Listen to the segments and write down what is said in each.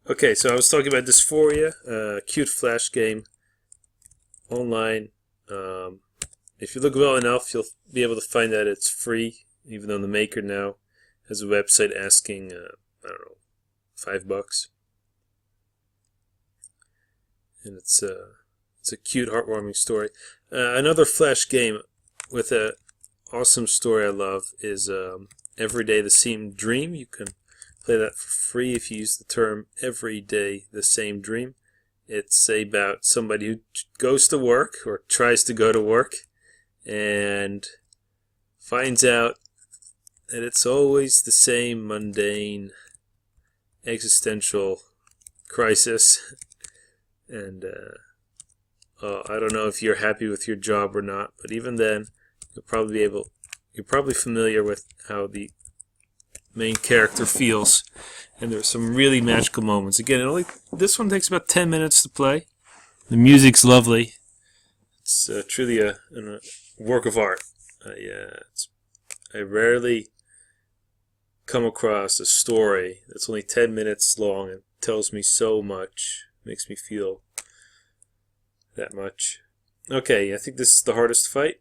Okay, so I was talking about Dysphoria, a cute flash game online. Um, if you look well enough, you'll be able to find that it's free, even though the maker now has a website asking, I don't know, $5. And it's a cute, heartwarming story. Another flash game with a awesome story I love is Every Day the Same Dream. You can play that for free if you use the term Every Day the Same Dream. It's about somebody who goes to work or tries to go to work and finds out that it's always the same mundane existential crisis. And I don't know if you're happy with your job or not, but even then, you're probably familiar with how the main character feels, and there's some really magical moments. Again, this one takes about 10 minutes to play. The music's lovely. It's truly a work of art. I rarely come across a story that's only 10 minutes long and tells me so much, makes me feel that much. Okay, I think this is the hardest fight.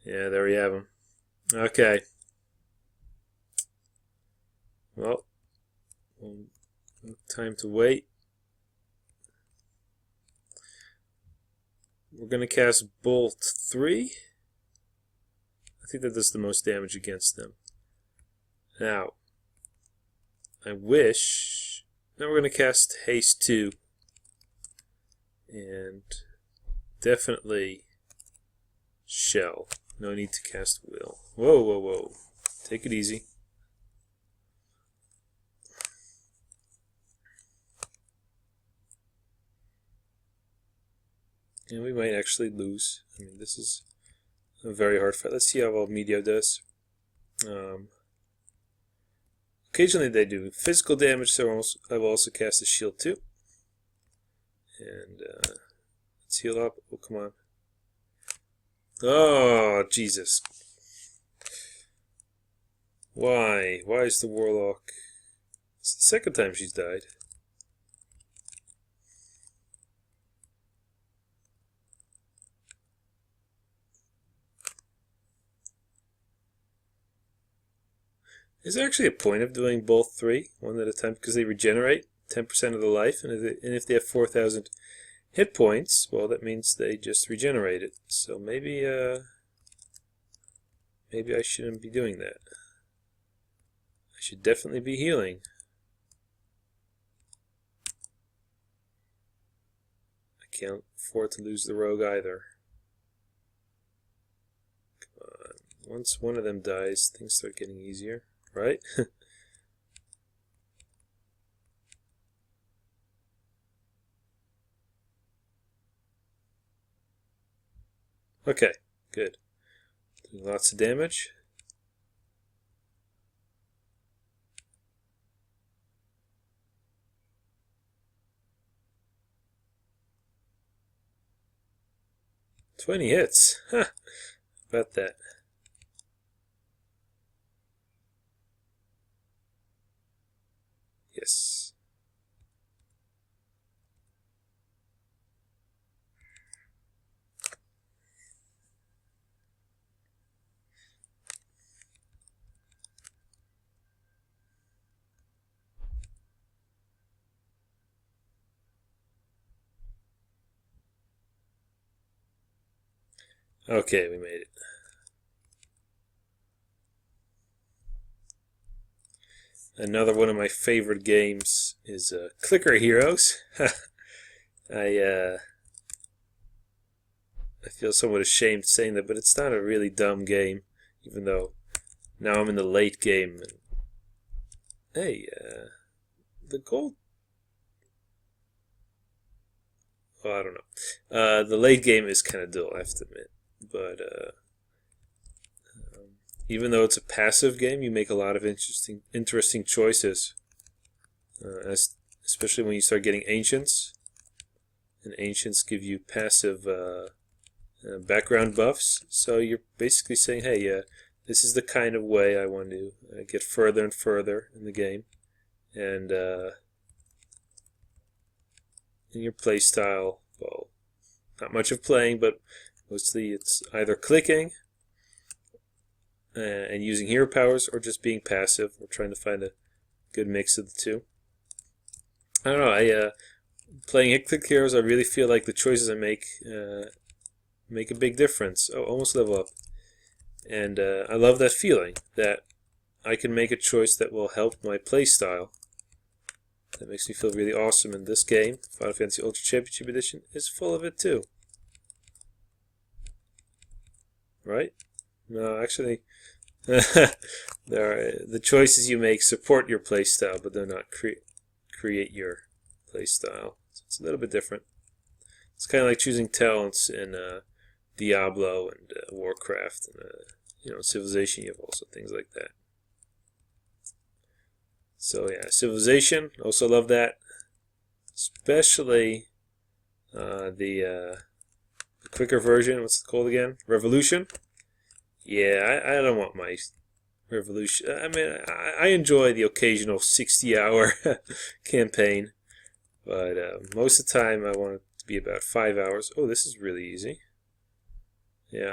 Yeah, there we have him. Okay. Well, time to wait. We're going to cast Bolt 3. I think that does the most damage against them. Now, I wish... Now we're going to cast Haste 2. And definitely Shell. No need to cast Will. Whoa, whoa, whoa. Take it easy. And we might actually lose. I mean, this is a very hard fight. Let's see how well Medio does. Occasionally they do physical damage, so I've also cast a shield too. And let's heal up. Oh, come on. Oh, Jesus. Why? Why is the Warlock... It's the second time she's died. Is there actually a point of doing both three, one at a time, because they regenerate 10% of the life, and if they have 4,000 hit points, well, that means they just regenerate it. So maybe I shouldn't be doing that. I should definitely be healing. I can't afford to lose the rogue either. Come on. Once one of them dies, things start getting easier, right? Okay, good. Doing lots of damage. "20 hits. Huh. About that. Yes. Okay, we made it. Another one of my favorite games is Clicker Heroes. I feel somewhat ashamed saying that, but it's not a really dumb game, even though now I'm in the late game. And, hey, the gold... Well, I don't know. The late game is kind of dull, I have to admit. But even though it's a passive game, you make a lot of interesting choices. Especially when you start getting ancients. And ancients give you passive background buffs. So you're basically saying, hey, this is the kind of way I want to get further and further in the game. And in your play style. Well, not much of playing, but mostly it's either clicking and using hero powers, or just being passive. We're trying to find a good mix of the two. I don't know. Playing hit-click heroes, I really feel like the choices I make a big difference. Oh, almost level up. And I love that feeling that I can make a choice that will help my play style. That makes me feel really awesome. And this game, Final Fantasy Ultra Championship Edition, is full of it too. Right? No, actually, the choices you make support your play style, but they're not create your play style. So it's a little bit different. It's kind of like choosing talents in Diablo and Warcraft and Civilization. You have also things like that. So yeah, Civilization, also love that, especially the quicker version. What's it called again? Revolution. Yeah, I don't want my Revolution. I mean, I enjoy the occasional 60-hour campaign, but most of the time I want it to be about 5 hours. Oh, this is really easy. Yeah,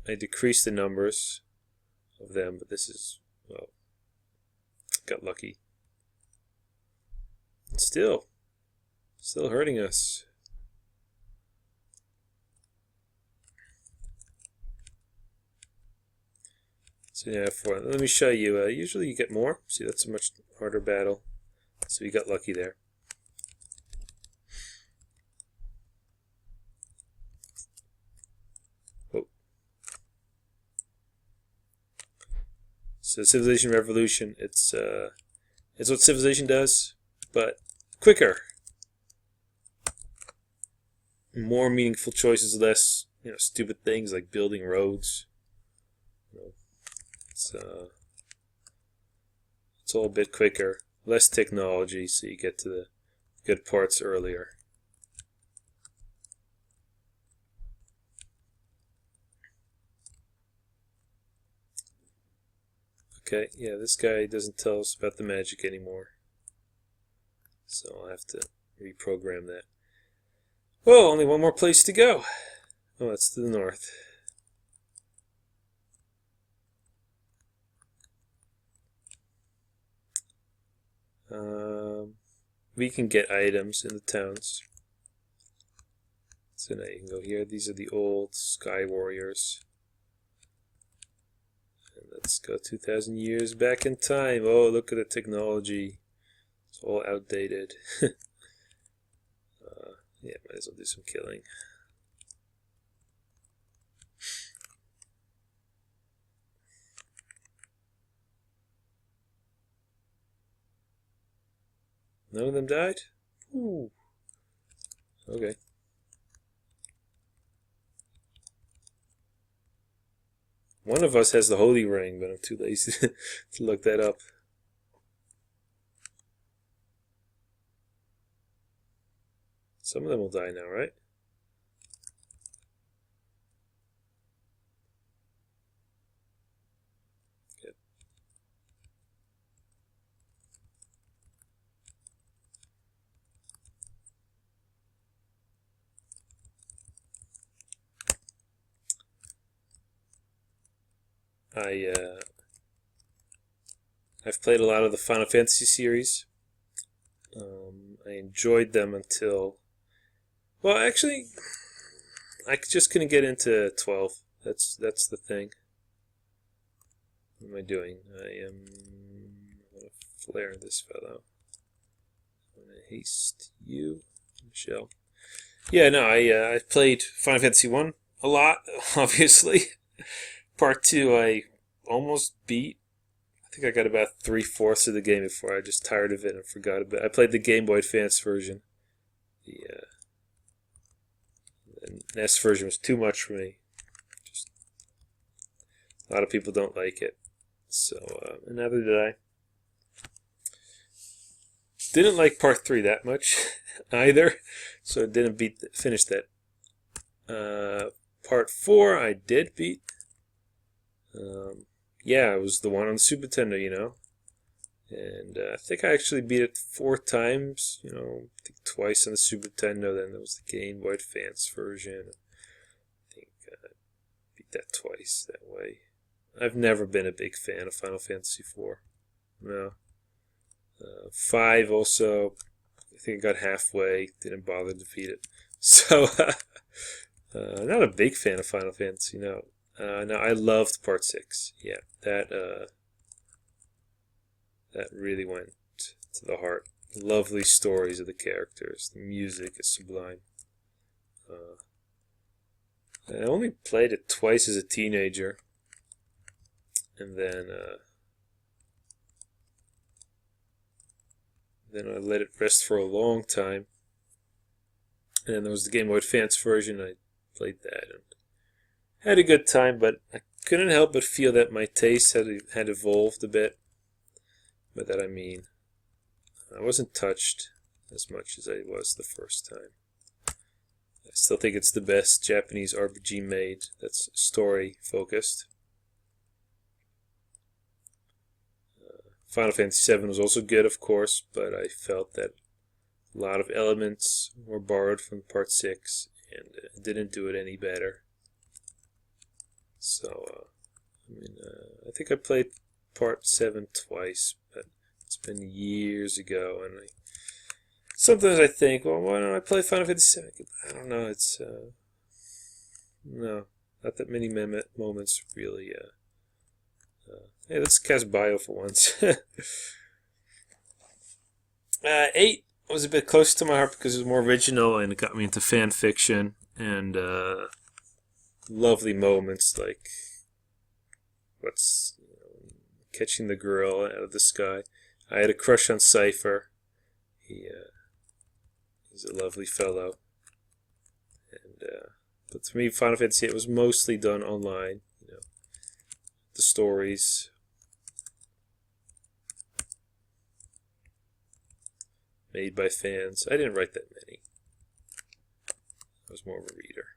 I decreased the numbers of them, but this is, well, got lucky. Still hurting us. So yeah, let me show you. Usually you get more. See, that's a much harder battle. So we got lucky there. Oh. So Civilization Revolution, it's what Civilization does, but quicker. More meaningful choices, less stupid things like building roads. It's all a bit quicker, less technology, so you get to the good parts earlier. Okay, yeah, this guy doesn't tell us about the magic anymore, so I'll have to reprogram that. Well, only one more place to go. Oh, that's to the north. We can get items in the towns. So now you can go here. These are the old Sky Warriors. And let's go 2,000 years back in time. Oh, look at the technology. It's all outdated. Yeah, might as well do some killing. None of them died? Ooh. Okay. One of us has the holy ring, but I'm too lazy to look that up. Some of them will die now, right? Good. I've played a lot of the Final Fantasy series. I enjoyed them until, well, actually, I just couldn't get into 12. That's the thing. What am I doing? I'm going to flare this fellow. I'm going to haste you, Michelle. Yeah, no, I played Final Fantasy 1 a lot, obviously. Part 2 I almost beat. I think I got about 3/4 of the game before I just tired of it and forgot about it. I played the Game Boy Advance version. The NES version was too much for me. Just, a lot of people don't like it. So, and neither did I. Didn't like Part 3 that much either, so I didn't finish that. Part 4 I did beat. Yeah, it was the one on the Super Nintendo, And I think I actually beat it 4 times, I think twice on the Super Nintendo, then there was the Game Boy Advance version. I think I beat that twice that way. I've never been a big fan of Final Fantasy IV. No. 5 also, I think I got halfway, didn't bother to defeat it. So, not a big fan of Final Fantasy, no. No, I loved Part 6. Yeah, that really went to the heart. Lovely stories of the characters. The music is sublime. I only played it twice as a teenager. And then I let it rest for a long time. And then there was the Game Boy Advance version. I played that and had a good time, but I couldn't help but feel that my taste had evolved a bit. By that I mean, I wasn't touched as much as I was the first time. I still think it's the best Japanese RPG made that's story focused. Final Fantasy VII was also good, of course, but I felt that a lot of elements were borrowed from Part 6 and it didn't do it any better. So, I think I played Part 7 twice, but it's been years ago, and sometimes I think, well, why don't I play Final Fantasy VII? I don't know, it's, no, not that many moments really, hey, let's cast Bio for once. 8 was a bit closer to my heart because it was more original and it got me into fan fiction and lovely moments like catching the girl out of the sky. I had a crush on Cypher. He's a lovely fellow. And but to me, Final Fantasy VIII was mostly done online. The stories. Made by fans. I didn't write that many. I was more of a reader.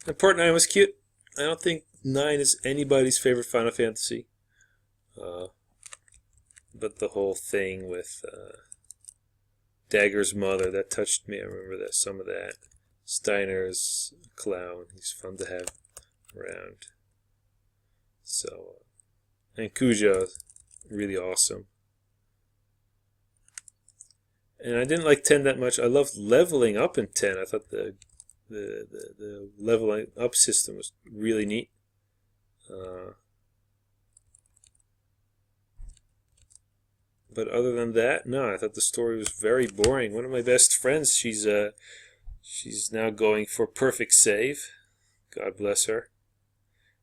And Part 9 was cute. I don't think 9 is anybody's favorite Final Fantasy. But the whole thing with Dagger's mother, that touched me. I remember that some of that. Steiner's a clown. He's fun to have around. So, and Kuja, really awesome. And I didn't like 10 that much. I loved leveling up in 10. I thought the leveling up system was really neat. But other than that, no, I thought the story was very boring. One of my best friends, she's now going for perfect save. God bless her.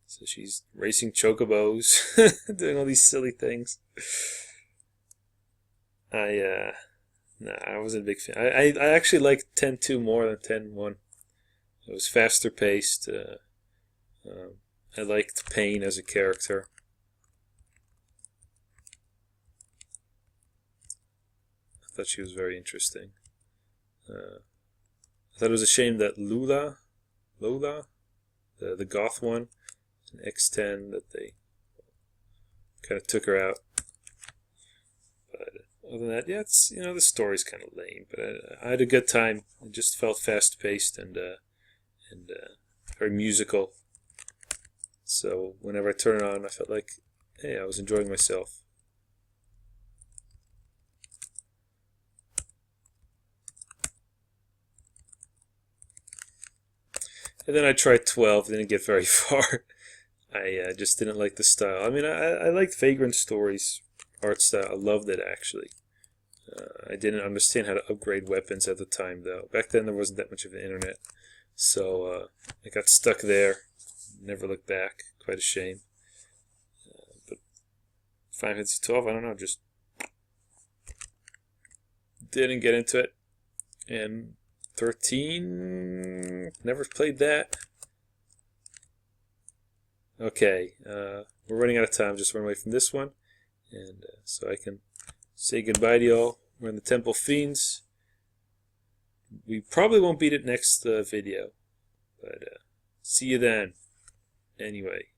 So she's racing chocobos, doing all these silly things. I wasn't a big fan. I actually liked 10.2 more than 10.1. It was faster paced. I liked Pain as a character. I thought she was very interesting. I thought it was a shame that Lola, the goth one, in X10, that they kind of took her out. But other than that, yeah, it's, the story's kind of lame. But I had a good time. It just felt fast-paced and very musical. So whenever I turn it on, I felt like, hey, I was enjoying myself. And then I tried 12, didn't get very far. I just didn't like the style. I mean, I liked Vagrant Story's art style. I loved it, actually. I didn't understand how to upgrade weapons at the time, though. Back then, there wasn't that much of an internet. So I got stuck there. Never looked back. Quite a shame. But Final Fantasy 12, I don't know, just didn't get into it. And 13, never played that. Okay, we're running out of time. Just run away from this one. And so I can say goodbye to y'all. We're in the Temple of Fiends. We probably won't beat it next video. But see you then. Anyway.